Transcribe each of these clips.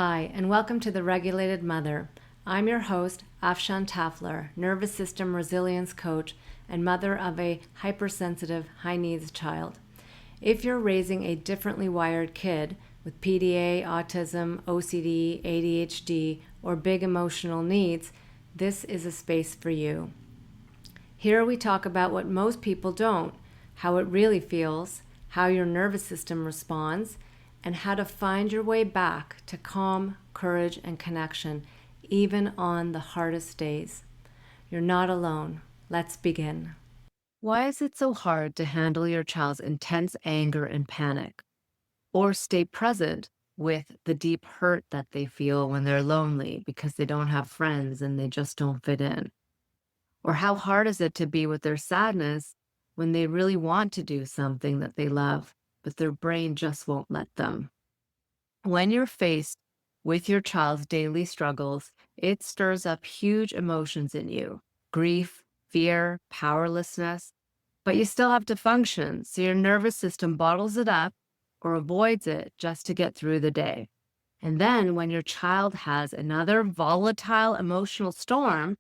Hi, and welcome to The Regulated Mother. I'm your host, Afshan Tafler, nervous system resilience coach and mother of a hypersensitive, high-needs child. If you're raising a differently wired kid with PDA, autism, OCD, ADHD, or big emotional needs, this is a space for you. Here we talk about what most people don't, how it really feels, how your nervous system responds, and how to find your way back to calm, courage, and connection, even on the hardest days. You're not alone. Let's begin. Why is it so hard to handle your child's intense anger and panic, or stay present with the deep hurt that they feel when they're lonely because they don't have friends and they just don't fit in? Or how hard is it to be with their sadness when they really want to do something that they love, but their brain just won't let them? When you're faced with your child's daily struggles, it stirs up huge emotions in you: grief, fear, powerlessness, but you still have to function, so your nervous system bottles it up or avoids it just to get through the day. And then when your child has another volatile emotional storm,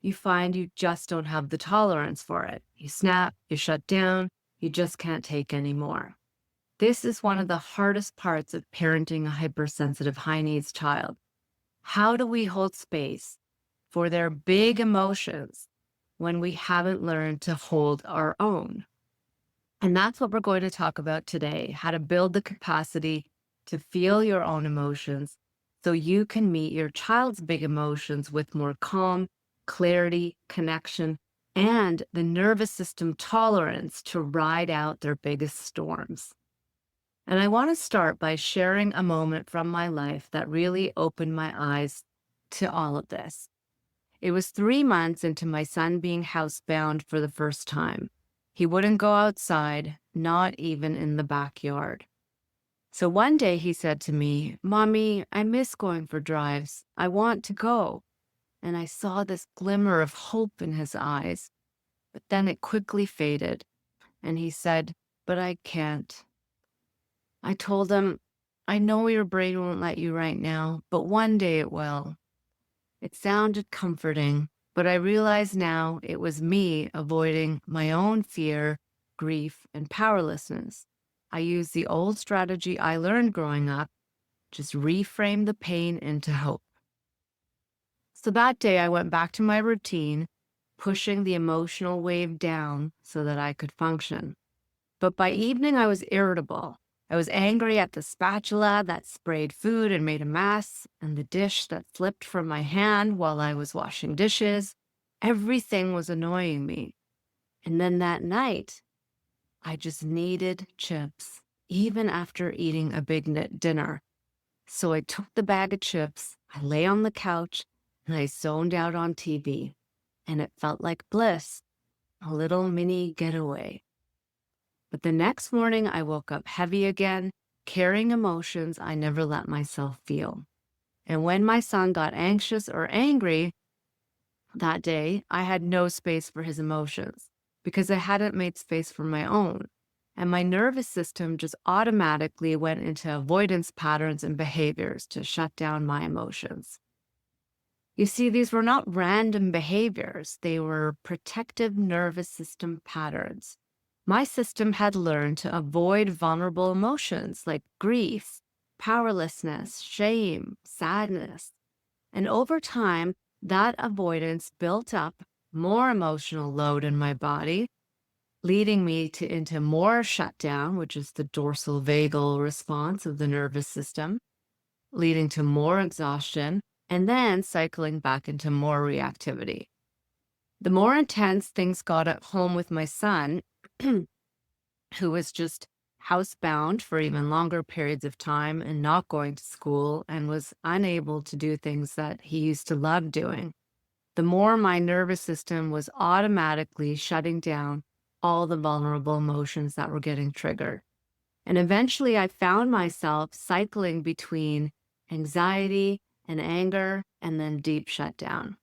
you find you just don't have the tolerance for it. You snap, you shut down, you just can't take anymore. This is one of the hardest parts of parenting a hypersensitive, high-needs child. How do we hold space for their big emotions when we haven't learned to hold our own? And that's what we're going to talk about today: how to build the capacity to feel your own emotions so you can meet your child's big emotions with more calm, clarity, connection, and the nervous system tolerance to ride out their biggest storms. And I want to start by sharing a moment from my life that really opened my eyes to all of this. It was 3 months into my son being housebound for the first time. He wouldn't go outside, not even in the backyard. So one day he said to me, "Mommy, I miss going for drives. I want to go." And I saw this glimmer of hope in his eyes, but then it quickly faded. And he said, "But I can't." I told him, "I know your brain won't let you right now, but one day it will." It sounded comforting, but I realize now it was me avoiding my own fear, grief, and powerlessness. I used the old strategy I learned growing up: just reframe the pain into hope. So that day I went back to my routine, pushing the emotional wave down so that I could function. But by evening I was irritable. I was angry at the spatula that sprayed food and made a mess, and the dish that slipped from my hand while I was washing dishes. Everything was annoying me. And then that night, I just needed chips, even after eating a big dinner. So I took the bag of chips, I lay on the couch, and I zoned out on TV. And it felt like bliss, a little mini getaway. But the next morning, I woke up heavy again, carrying emotions I never let myself feel. And when my son got anxious or angry that day, I had no space for his emotions because I hadn't made space for my own. And my nervous system just automatically went into avoidance patterns and behaviors to shut down my emotions. You see, these were not random behaviors. They were protective nervous system patterns. My system had learned to avoid vulnerable emotions like grief, powerlessness, shame, sadness. And over time, that avoidance built up more emotional load in my body, leading me into more shutdown, which is the dorsal vagal response of the nervous system, leading to more exhaustion, and then cycling back into more reactivity. The more intense things got at home with my son, who was just housebound for even longer periods of time and not going to school and was unable to do things that he used to love doing, the more my nervous system was automatically shutting down all the vulnerable emotions that were getting triggered. And eventually I found myself cycling between anxiety and anger and then deep shutdown.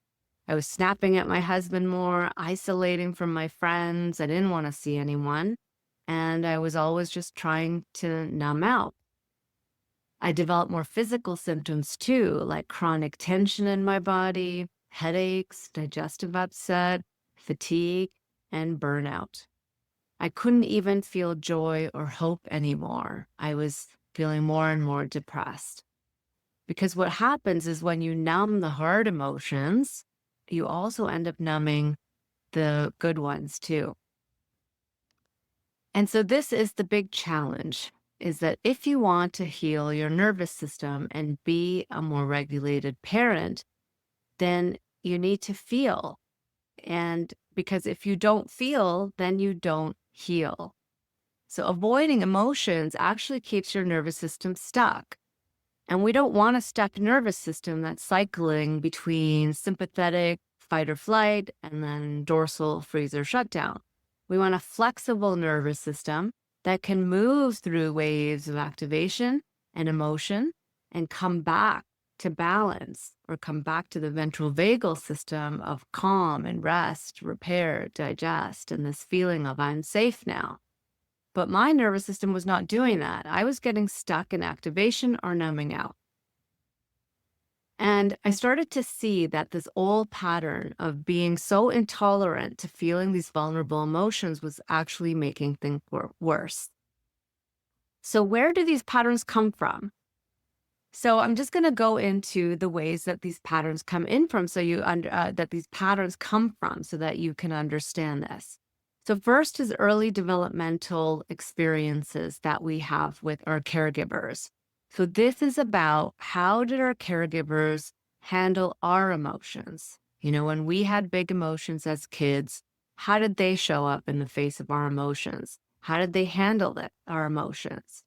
I was snapping at my husband more, isolating from my friends. I didn't want to see anyone. And I was always just trying to numb out. I developed more physical symptoms too, like chronic tension in my body, headaches, digestive upset, fatigue, and burnout. I couldn't even feel joy or hope anymore. I was feeling more and more depressed. Because what happens is when you numb the hard emotions, you also end up numbing the good ones too. And so this is the big challenge, is that if you want to heal your nervous system and be a more regulated parent, then you need to feel. And because if you don't feel, then you don't heal. So avoiding emotions actually keeps your nervous system stuck. And we don't want a stuck nervous system that's cycling between sympathetic fight or flight and then dorsal freeze or shutdown. We want a flexible nervous system that can move through waves of activation and emotion and come back to balance, or come back to the ventral vagal system of calm and rest, repair, digest, and this feeling of I'm safe now. But my nervous system was not doing that. I was getting stuck in activation or numbing out. And I started to see that this old pattern of being so intolerant to feeling these vulnerable emotions was actually making things worse. So where do these patterns come from? So I'm just going to go into the ways that these patterns come in from, so that these patterns come from, so that you can understand this. So first is early developmental experiences that we have with our caregivers. So this is about how did our caregivers handle our emotions? When we had big emotions as kids, how did they show up in the face of our emotions? How did they handle our emotions?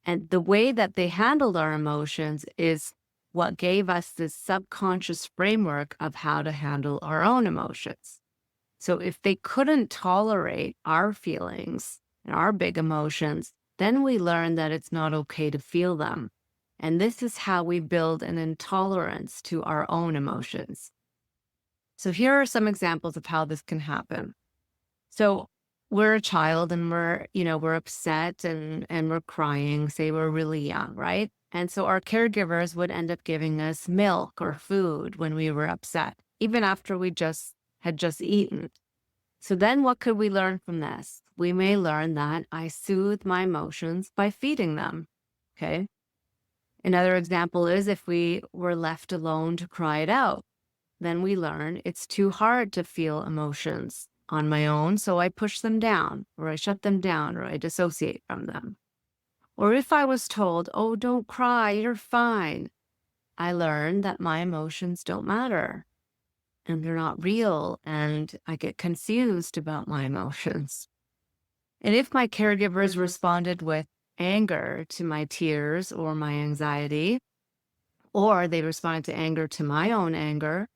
And the way that they handled our emotions is what gave us this subconscious framework of how to handle our own emotions. So if they couldn't tolerate our feelings and our big emotions, then we learn that it's not okay to feel them. And this is how we build an intolerance to our own emotions. So here are some examples of how this can happen. So we're a child and we're upset and we're crying, say we're really young, right? And so our caregivers would end up giving us milk or food when we were upset, even after we had just eaten. So then what could we learn from this? We may learn that I soothe my emotions by feeding them, okay? Another example is if we were left alone to cry it out, then we learn it's too hard to feel emotions on my own, so I push them down, or I shut them down, or I dissociate from them. Or if I was told, oh, don't cry, you're fine, I learned that my emotions don't matter and they're not real, and I get confused about my emotions. And if my caregivers responded with anger to my tears or my anxiety, or they responded to anger to my own anger,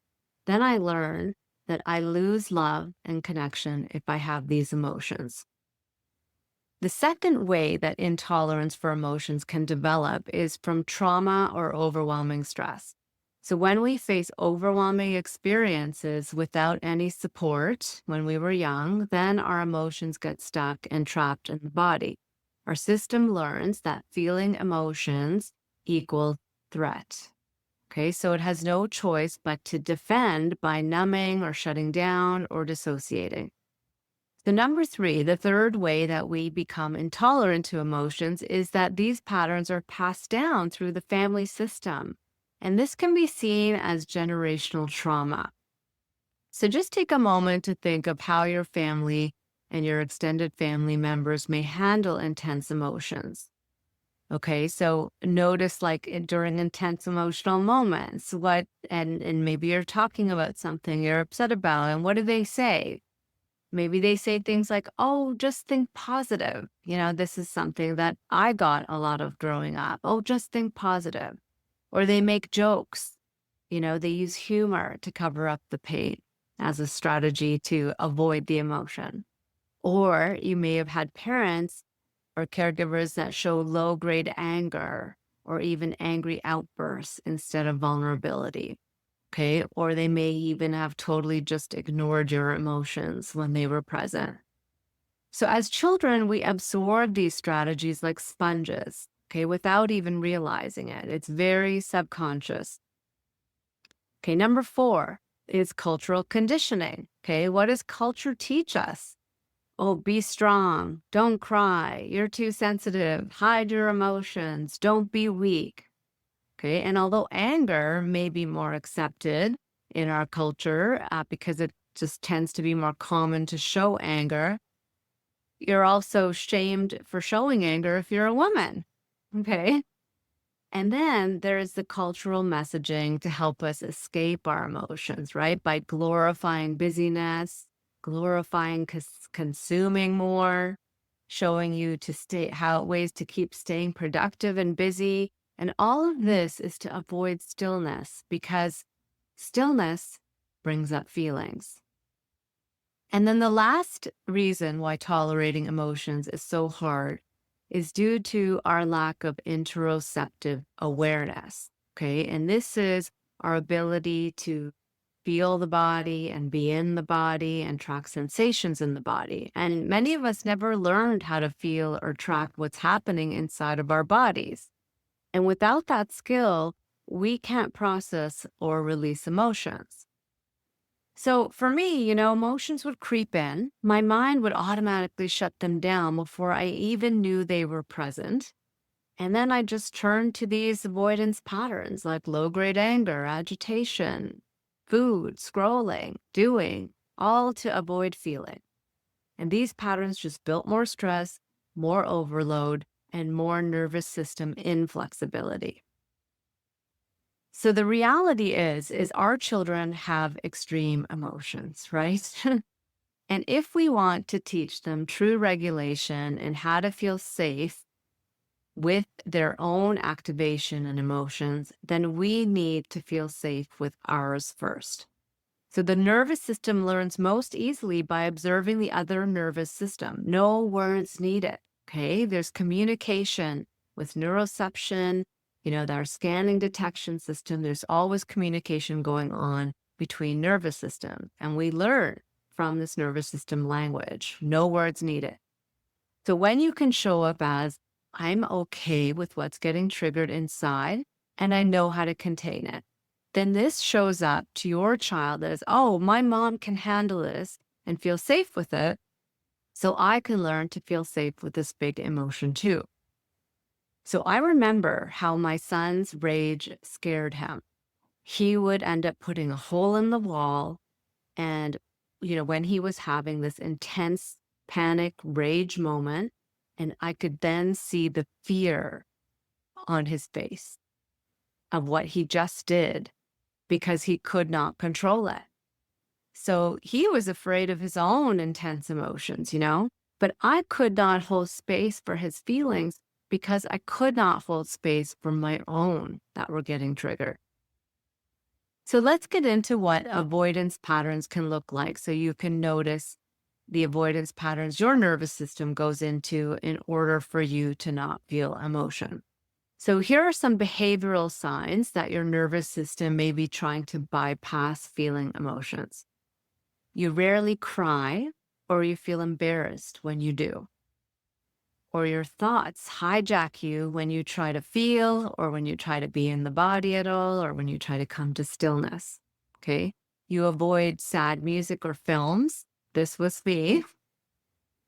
then I learn that I lose love and connection if I have these emotions. The second way that intolerance for emotions can develop is from trauma or overwhelming stress. So when we face overwhelming experiences without any support when we were young, then our emotions get stuck and trapped in the body. Our system learns that feeling emotions equal threat. Okay, so it has no choice but to defend by numbing or shutting down or dissociating. So number 3, the third way that we become intolerant to emotions is that these patterns are passed down through the family system. And this can be seen as generational trauma. So just take a moment to think of how your family and your extended family members may handle intense emotions. Okay, so notice during intense emotional moments, and maybe you're talking about something you're upset about, and what do they say? Maybe they say things like, oh, just think positive. This is something that I got a lot of growing up. Oh, just think positive. Or they make jokes. They use humor to cover up the pain as a strategy to avoid the emotion. Or you may have had parents or caregivers that show low-grade anger or even angry outbursts instead of vulnerability. Okay. Or they may even have totally just ignored your emotions when they were present. So as children, we absorb these strategies like sponges. okay, without even realizing it. It's very subconscious. Okay, number 4 is cultural conditioning. Okay, what does culture teach us? Oh, be strong. Don't cry. You're too sensitive. Hide your emotions. Don't be weak. Okay. And although anger may be more accepted in our culture because it just tends to be more common to show anger, you're also shamed for showing anger if you're a woman. Okay. And then there's the cultural messaging to help us escape our emotions, right? By glorifying busyness, glorifying consuming more, showing you to stay how ways to keep staying productive and busy. And all of this is to avoid stillness because stillness brings up feelings. And then the last reason why tolerating emotions is so hard is due to our lack of interoceptive awareness. Okay. And this is our ability to feel the body and be in the body and track sensations in the body. And many of us never learned how to feel or track what's happening inside of our bodies. And without that skill, we can't process or release emotions. So for me, emotions would creep in. My mind would automatically shut them down before I even knew they were present. And then I just turned to these avoidance patterns like low grade anger, agitation, food, scrolling, doing, all to avoid feeling. And these patterns just built more stress, more overload, and more nervous system inflexibility. So the reality is our children have extreme emotions, right? And if we want to teach them true regulation and how to feel safe with their own activation and emotions, then we need to feel safe with ours first. So the nervous system learns most easily by observing the other nervous system. No words needed. Okay. There's communication with neuroception, our scanning detection system. There's always communication going on between nervous systems. And we learn from this nervous system language. No words needed. So when you can show up as, I'm okay with what's getting triggered inside and I know how to contain it, then this shows up to your child as, oh, my mom can handle this and feel safe with it. So I can learn to feel safe with this big emotion too. So I remember how my son's rage scared him. He would end up putting a hole in the wall. And, when he was having this intense panic rage moment, and I could then see the fear on his face of what he just did because he could not control it. So he was afraid of his own intense emotions, but I could not hold space for his feelings because I could not hold space for my own that were getting triggered. So let's get into what avoidance patterns can look like so you can notice the avoidance patterns your nervous system goes into in order for you to not feel emotion. So here are some behavioral signs that your nervous system may be trying to bypass feeling emotions. You rarely cry or you feel embarrassed when you do. Or your thoughts hijack you when you try to feel or when you try to be in the body at all or when you try to come to stillness. Okay. You avoid sad music or films. This was me.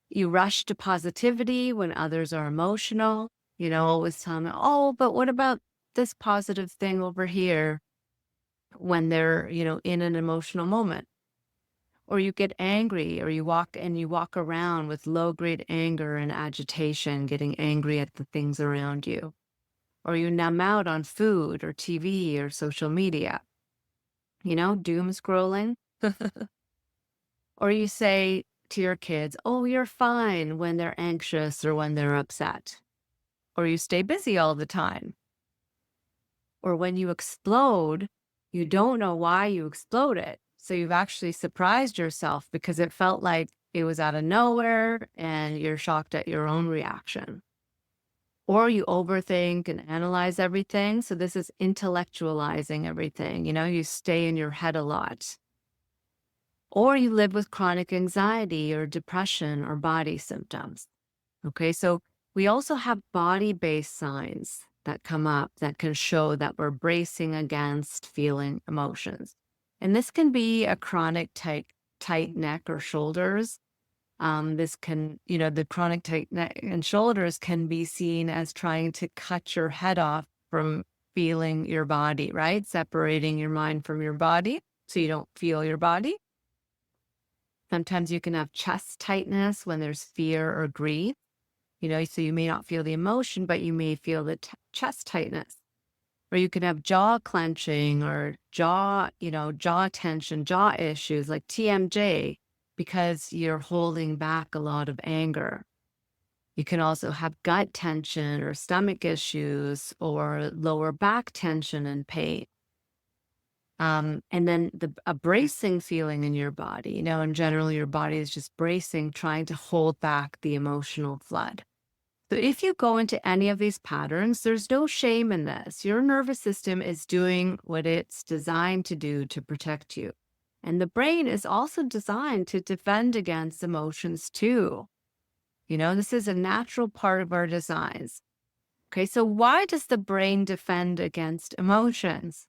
You rush to positivity when others are emotional. Always telling me, oh, but what about this positive thing over here when they're, in an emotional moment? Or you get angry or you walk around with low grade anger and agitation, getting angry at the things around you. Or you numb out on food or TV or social media, doom scrolling. Or you say to your kids, oh, you're fine when they're anxious or when they're upset. Or you stay busy all the time. Or when you explode, you don't know why you exploded. So you've actually surprised yourself because it felt like it was out of nowhere and you're shocked at your own reaction. Or you overthink and analyze everything. So this is intellectualizing everything. You stay in your head a lot. Or you live with chronic anxiety or depression or body symptoms. Okay, so We also have body-based signs that come up that can show that we're bracing against feeling emotions. And this can be a chronic tight neck or shoulders. This can, the chronic tight neck and shoulders can be seen as trying to cut your head off from feeling your body, right? Separating your mind from your body so you don't feel your body. Sometimes you can have chest tightness when there's fear or grief, so you may not feel the emotion, but you may feel the chest tightness. Or you can have jaw clenching or jaw tension, jaw issues like TMJ because you're holding back a lot of anger. You can also have gut tension or stomach issues or lower back tension and pain. And then a bracing feeling in your body, in general, your body is just bracing, trying to hold back the emotional flood. So if you go into any of these patterns, there's no shame in this. Your nervous system is doing what it's designed to do to protect you. And the brain is also designed to defend against emotions too. This is a natural part of our designs. Okay, so why does the brain defend against emotions?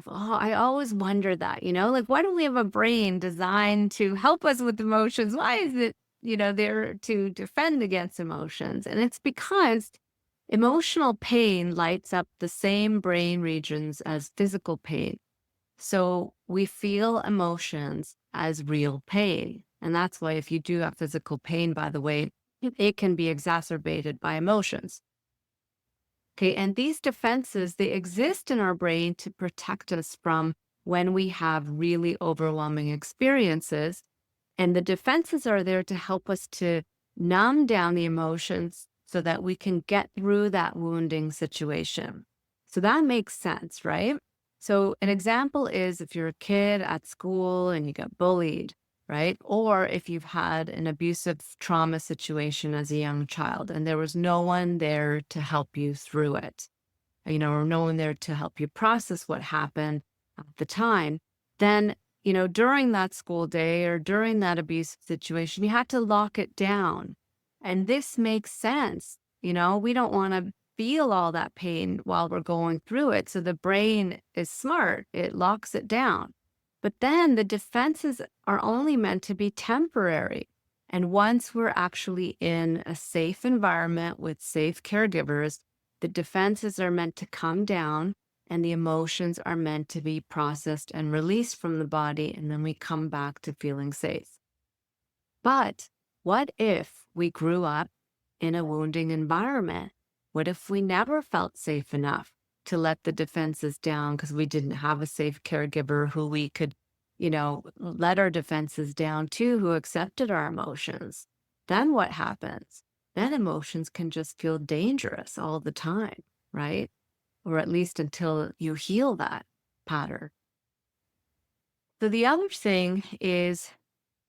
I always wonder that, like why don't we have a brain designed to help us with emotions? Why is it, there to defend against emotions? And it's because emotional pain lights up the same brain regions as physical pain. So we feel emotions as real pain. And that's why if you do have physical pain, by the way, it can be exacerbated by emotions. Okay, and these defenses, they exist in our brain to protect us from when we have really overwhelming experiences. And the defenses are there to help us to numb down the emotions so that we can get through that wounding situation. So that makes sense, right? So an example is if you're a kid at school and you get bullied, right? Or if you've had an abusive trauma situation as a young child and there was no one there to help you through it, or no one there to help you process what happened at the time, then, during that school day or during that abusive situation, you had to lock it down. And this makes sense. We don't want to feel all that pain while we're going through it. So the brain is smart. It locks it down. But then the defenses are only meant to be temporary. And once we're actually in a safe environment with safe caregivers, the defenses are meant to come down and the emotions are meant to be processed and released from the body. And then we come back to feeling safe. But what if we grew up in a wounding environment? What if we never felt safe enough to let the defenses down because we didn't have a safe caregiver who we could, let our defenses down to, who accepted our emotions? Then what happens? Then emotions can just feel dangerous all the time, right? Or at least until you heal that pattern. So the other thing is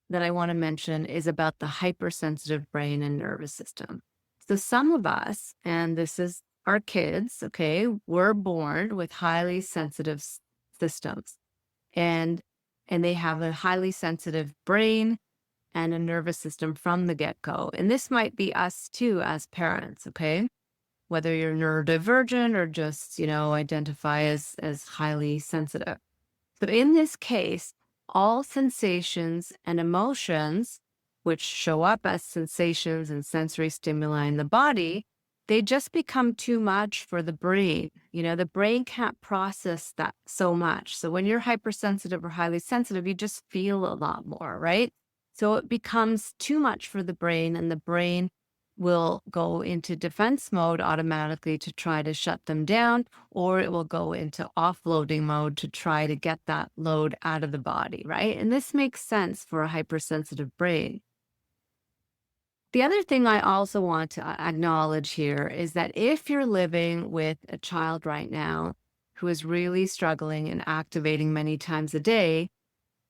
that I want to mention is about the hypersensitive brain and nervous system. So some of us, and this is our kids, okay, we're born with highly sensitive systems and they have a highly sensitive brain and a nervous system from the get-go. And this might be us too as parents, okay? Whether you're neurodivergent or just, identify as highly sensitive. So in this case, all sensations and emotions, which show up as sensations and sensory stimuli in the body, they just become too much for the brain. The brain can't process that so much. So when you're hypersensitive or highly sensitive, you just feel a lot more, right? So it becomes too much for the brain, and the brain will go into defense mode automatically to try to shut them down, or it will go into offloading mode to try to get that load out of the body, right? And this makes sense for a hypersensitive brain. The other thing I also want to acknowledge here is that if you're living with a child right now who is really struggling and activating many times a day,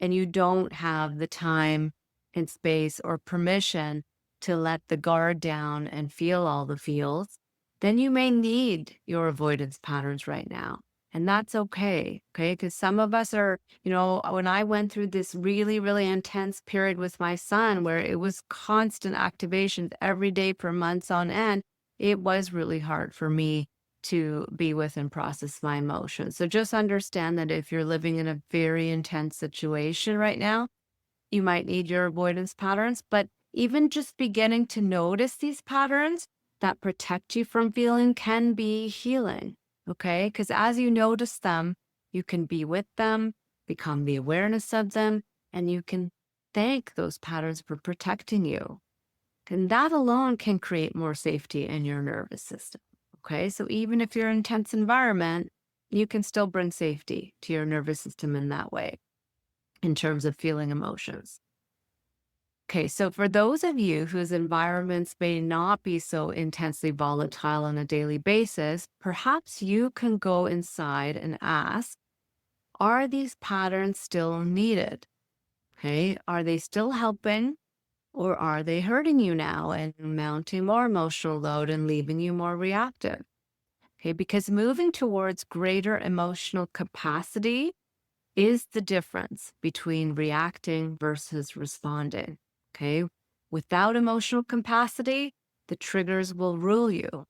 and you don't have the time and space or permission to let the guard down and feel all the feels, then you may need your avoidance patterns right now. And that's okay. Okay. Because some of us are, when I went through this really, really intense period with my son where it was constant activations every day for months on end, it was really hard for me to be with and process my emotions. So just understand that if you're living in a very intense situation right now, you might need your avoidance patterns, but even just beginning to notice these patterns that protect you from feeling can be healing. Okay. Because as you notice them, you can be with them, become the awareness of them, and you can thank those patterns for protecting you. And that alone can create more safety in your nervous system. Okay. So even if you're in an intense environment, you can still bring safety to your nervous system in that way, in terms of feeling emotions. Okay, so for those of you whose environments may not be so intensely volatile on a daily basis, perhaps you can go inside and ask, are these patterns still needed? Okay, are they still helping or are they hurting you now and mounting more emotional load and leaving you more reactive? Okay, because moving towards greater emotional capacity is the difference between reacting versus responding. Okay. Without emotional capacity, the triggers will rule you.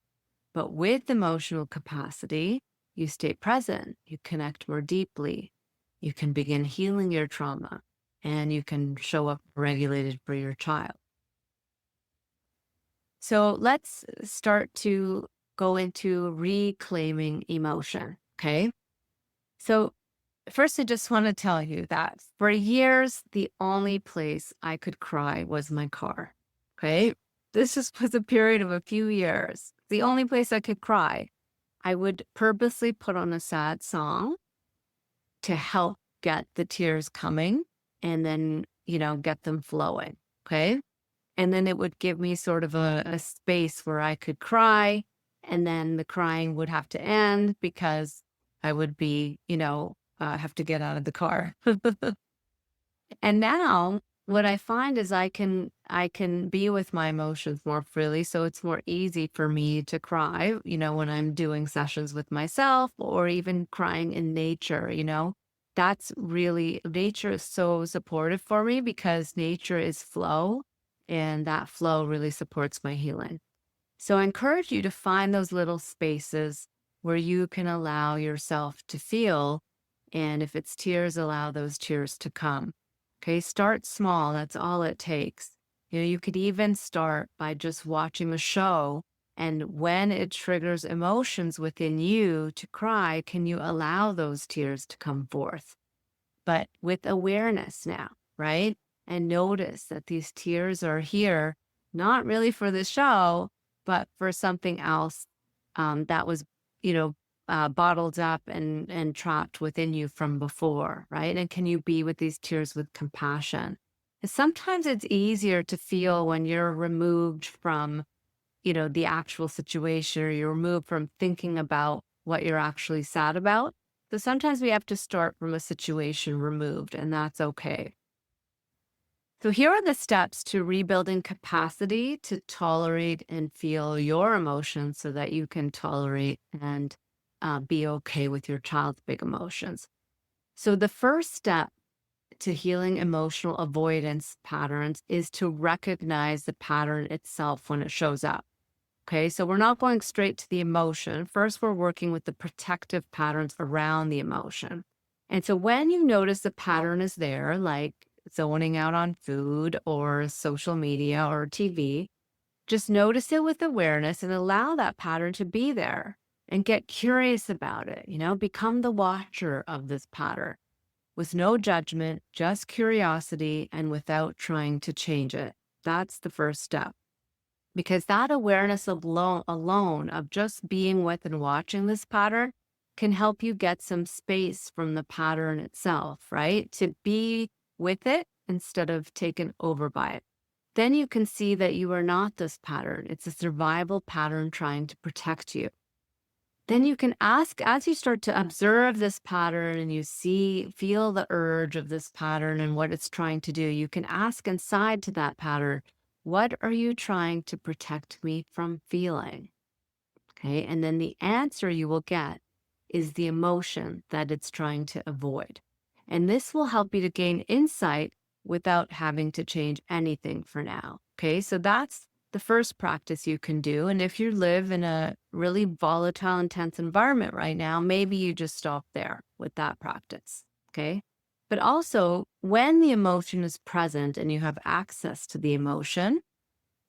But with emotional capacity, you stay present, you connect more deeply, you can begin healing your trauma, and you can show up regulated for your child. So let's start to go into reclaiming emotion. Okay. So first, I just want to tell you that for years, the only place I could cry was my car. Okay. This just was a period of a few years. The only place I could cry. I would purposely put on a sad song to help get the tears coming and then, get them flowing. Okay. And then it would give me sort of a space where I could cry. And then the crying would have to end because I would be, have to get out of the car. And now what I find is I can be with my emotions more freely. So it's more easy for me to cry, when I'm doing sessions with myself or even crying in nature. That's really nature is so supportive for me because nature is flow and that flow really supports my healing. So I encourage you to find those little spaces where you can allow yourself to feel. And if it's tears, allow those tears to come. Okay, start small. That's all it takes. You could even start by just watching a show. And when it triggers emotions within you to cry, can you allow those tears to come forth? But with awareness now, right? And notice that these tears are here, not really for the show, but for something else that was, you know, bottled up and trapped within you from before, right? And can you be with these tears with compassion? And sometimes it's easier to feel when you're removed from, the actual situation, or you're removed from thinking about what you're actually sad about. So sometimes we have to start from a situation removed, and that's okay. So here are the steps to rebuilding capacity to tolerate and feel your emotions so that you can tolerate and be okay with your child's big emotions. So the first step to healing emotional avoidance patterns is to recognize the pattern itself when it shows up. Okay, so we're not going straight to the emotion. First, we're working with the protective patterns around the emotion. And so when you notice the pattern is there, like zoning out on food or social media or TV, just notice it with awareness and allow that pattern to be there and get curious about it. Become the watcher of this pattern with no judgment, just curiosity and without trying to change it. That's the first step. Because that awareness alone of just being with and watching this pattern can help you get some space from the pattern itself, right? To be with it instead of taken over by it. Then you can see that you are not this pattern. It's a survival pattern trying to protect you. Then you can ask, as you start to observe this pattern and you feel the urge of this pattern and what it's trying to do, you can ask inside to that pattern, what are you trying to protect me from feeling? Okay. And then the answer you will get is the emotion that it's trying to avoid. And this will help you to gain insight without having to change anything for now. Okay, so that's the first practice you can do. And if you live in a really volatile, intense environment right now, maybe you just stop there with that practice. Okay. But also, when the emotion is present and you have access to the emotion,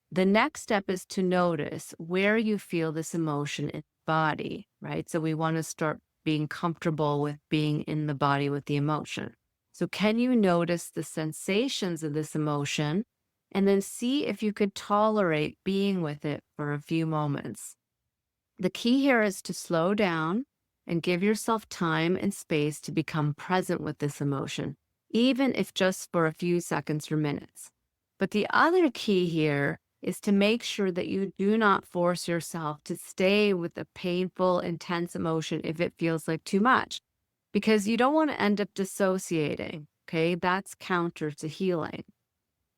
the next step is to notice where you feel this emotion in the body, right? So we want to start being comfortable with being in the body with the emotion. So can you notice the sensations of this emotion and then see if you could tolerate being with it for a few moments? The key here is to slow down and give yourself time and space to become present with this emotion, even if just for a few seconds or minutes. But the other key here is to make sure that you do not force yourself to stay with a painful, intense emotion if it feels like too much, because you don't want to end up dissociating. Okay, that's counter to healing.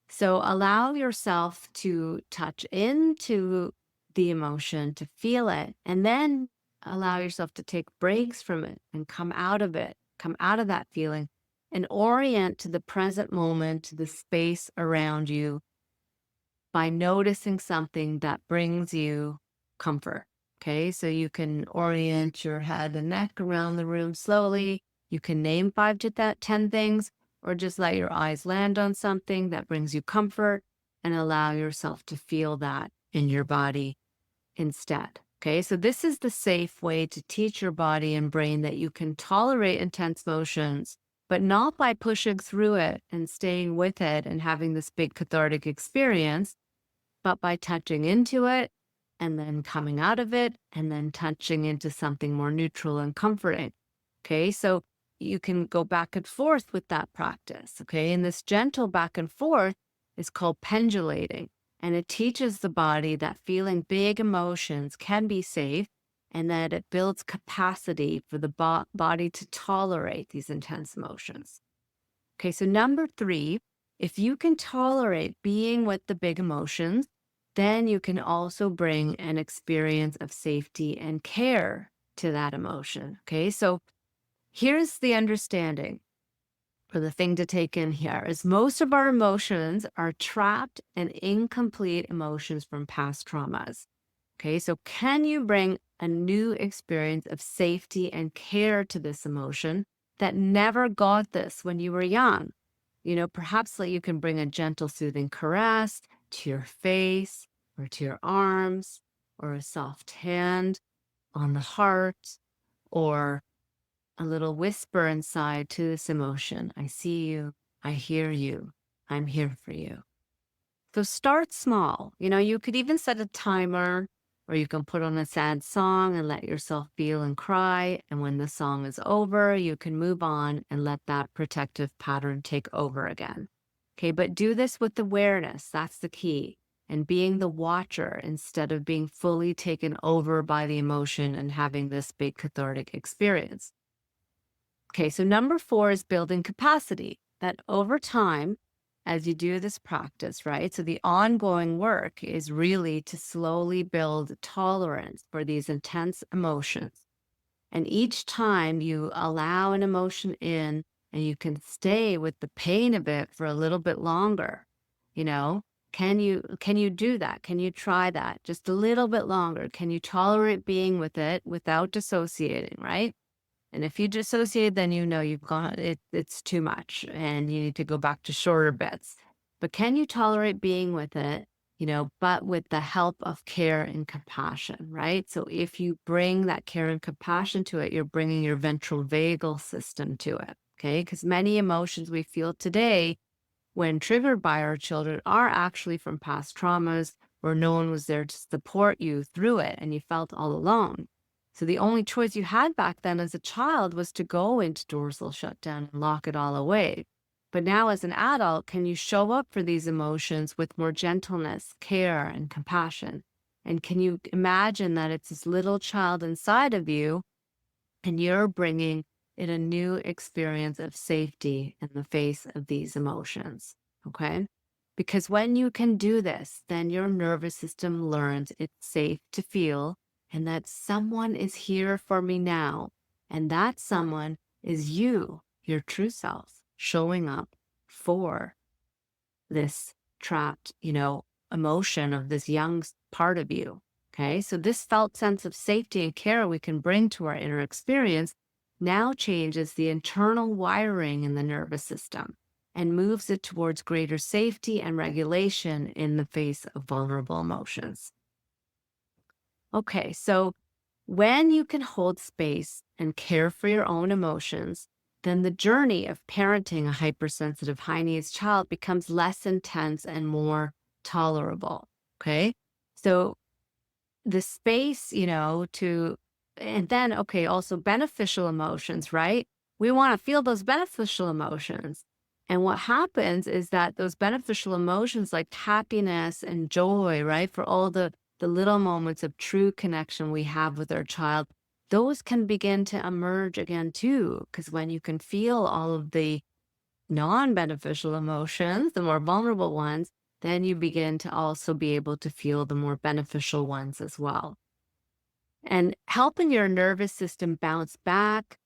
So allow yourself to touch into the emotion, to feel it, and then allow yourself to take breaks from it and come out of it, come out of that feeling and orient to the present moment, to the space around you by noticing something that brings you comfort. Okay, so you can orient your head and neck around the room slowly. You can name 5 to 10 things, or just let your eyes land on something that brings you comfort and allow yourself to feel that in your body instead. Okay, so this is the safe way to teach your body and brain that you can tolerate intense emotions, but not by pushing through it and staying with it and having this big cathartic experience, but by touching into it and then coming out of it and then touching into something more neutral and comforting. Okay, so you can go back and forth with that practice. Okay, and this gentle back and forth is called pendulating. And it teaches the body that feeling big emotions can be safe and that it builds capacity for the body to tolerate these intense emotions. Okay, so number 3, if you can tolerate being with the big emotions, then you can also bring an experience of safety and care to that emotion. Okay, so here's the understanding, or the thing to take in here, is most of our emotions are trapped and incomplete emotions from past traumas. Okay, so can you bring a new experience of safety and care to this emotion that never got this when you were young? You know, perhaps like you can bring a gentle, soothing caress to your face or to your arms, or a soft hand on the heart, or a little whisper inside to this emotion. I see you. I hear you. I'm here for you. So start small. You know, you could even set a timer, or you can put on a sad song and let yourself feel and cry. And when the song is over, you can move on and let that protective pattern take over again. Okay, but do this with awareness. That's the key. And being the watcher instead of being fully taken over by the emotion and having this big cathartic experience. Okay, so number 4 is building capacity. That over time, as you do this practice, right? So the ongoing work is really to slowly build tolerance for these intense emotions. And each time you allow an emotion in and you can stay with the pain of it for a little bit longer, you know, can you do that? Can you try that just a little bit longer? Can you tolerate being with it without dissociating, right? And if you dissociate, then you know you've gone, it's too much and you need to go back to shorter bits. But can you tolerate being with it, you know, but with the help of care and compassion, right? So if you bring that care and compassion to it, you're bringing your ventral vagal system to it, okay? Because many emotions we feel today when triggered by our children are actually from past traumas where no one was there to support you through it and you felt all alone. So the only choice you had back then as a child was to go into dorsal shutdown and lock it all away. But now as an adult, can you show up for these emotions with more gentleness, care, and compassion? And can you imagine that it's this little child inside of you and you're bringing in a new experience of safety in the face of these emotions? Okay. Because when you can do this, then your nervous system learns it's safe to feel and that someone is here for me now. And that someone is you, your true self, showing up for this trapped, emotion of this young part of you. Okay. So this felt sense of safety and care we can bring to our inner experience now changes the internal wiring in the nervous system and moves it towards greater safety and regulation in the face of vulnerable emotions. Okay. So when you can hold space and care for your own emotions, then the journey of parenting a hypersensitive high needs child becomes less intense and more tolerable. Okay. So the space, and then, okay, also beneficial emotions, right? We want to feel those beneficial emotions. And what happens is that those beneficial emotions like happiness and joy, right? For all the little moments of true connection we have with our child, those can begin to emerge again too. Because when you can feel all of the non-beneficial emotions, the more vulnerable ones, then you begin to also be able to feel the more beneficial ones as well. And helping your nervous system bounce back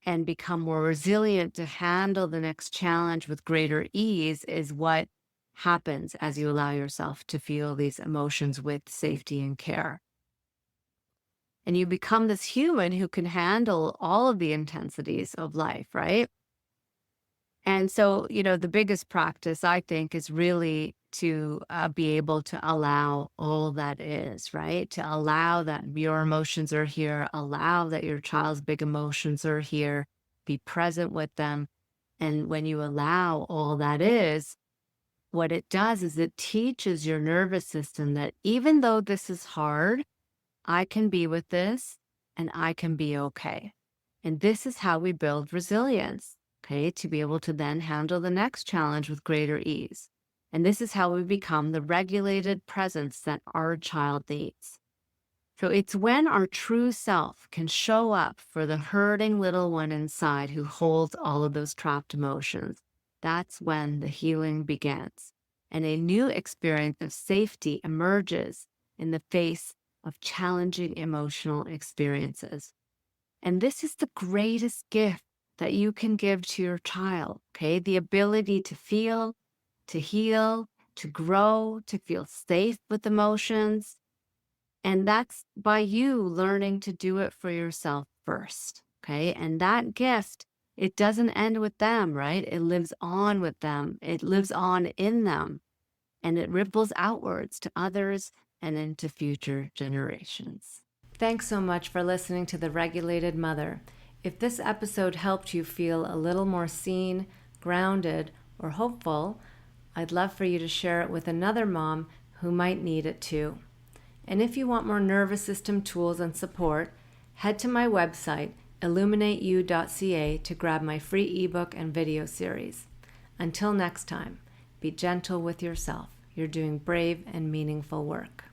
and become more resilient to handle the next challenge with greater ease is what happens as you allow yourself to feel these emotions with safety and care. And you become this human who can handle all of the intensities of life, right? And so, the biggest practice, I think, is really to be able to allow all that is, right? To allow that your emotions are here, allow that your child's big emotions are here, be present with them. And when you allow all that is, what it does is it teaches your nervous system that even though this is hard, I can be with this and I can be okay. And this is how we build resilience, okay, to be able to then handle the next challenge with greater ease. And this is how we become the regulated presence that our child needs. So it's when our true self can show up for the hurting little one inside who holds all of those trapped emotions. That's when the healing begins. And a new experience of safety emerges in the face of challenging emotional experiences. And this is the greatest gift that you can give to your child, okay? The ability to feel, to heal, to grow, to feel safe with emotions. And that's by you learning to do it for yourself first, okay? And that gift, it doesn't end with them, right? It lives on with them. It lives on in them. And it ripples outwards to others and into future generations. Thanks so much for listening to The Regulated Mother. If this episode helped you feel a little more seen, grounded, or hopeful, I'd love for you to share it with another mom who might need it too. And if you want more nervous system tools and support, head to my website, illuminateyou.ca, to grab my free ebook and video series. Until next time, be gentle with yourself. You're doing brave and meaningful work.